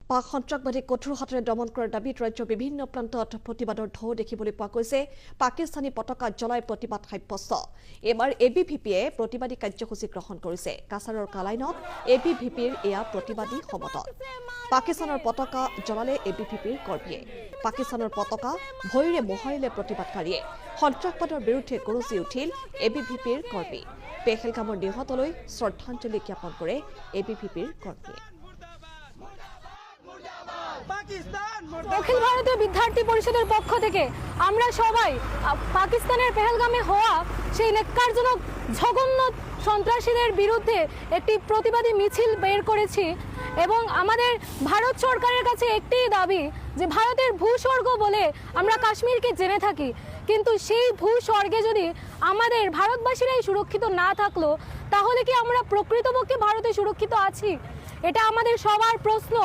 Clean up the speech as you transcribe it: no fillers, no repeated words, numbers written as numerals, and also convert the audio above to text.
পাক সন্ত্ৰাসবাদী কঠোৰ হাতেৰে দমন কৰাৰ দাবীত ৰাজ্যৰ বিভিন্ন প্ৰান্তত প্ৰতিবাদৰ ঢৌ দেখিবলৈ পোৱা গৈছে। পাকিস্তানী পতাকা জ্বলাই প্ৰতিবাদ সাব্যস্ত। এইবাৰ এবিভিপিয়ে প্ৰতিবাদী কাৰ্যসূচী গ্ৰহণ কৰিছে। কাছাৰৰ কালাইনত এবিভিপিৰ এয়া প্ৰতিবাদী সমদল। পাকিস্তানৰ পতাকা জ্বলালে এবিভিপিৰ কৰ্মীয়ে। পাকিস্তানৰ পতাকা ভৰিৰে মোহাৰিলে প্ৰতিবাদকাৰীয়ে। সন্ত্ৰাসবাদৰ বিৰুদ্ধে গৰজি উঠিল এবিভিপিৰ কৰ্মী। পেহেলগামৰ নিহতলৈ শ্ৰদ্ধাঞ্জলি জ্ঞাপন কৰে এবিভিপিৰ কৰ্মীয়ে। অখিল ভারতীয় বিদ্যার্থী পরিষদের পক্ষ থেকে আমরা সবাই পাকিস্তানের পেহেলগামে হওয়া সেই নেক্কারজনক জঘন্য সন্ত্রাসীদের বিরুদ্ধে একটি প্রতিবাদী মিছিল বের করেছি এবং আমাদের ভারত সরকারের কাছে একটি দাবি যে ভারতের ভূস্বর্গ বলে আমরা কাশ্মীরকে জেনে থাকি, কিন্তু সেই ভূস্বর্গে যদি আমাদের ভারতবাসীরাই সুরক্ষিত না থাকলো তাহলে কি আমরা প্রকৃতপক্ষে ভারতে সুরক্ষিত আছি? এটা আমাদের সবার প্রশ্ন।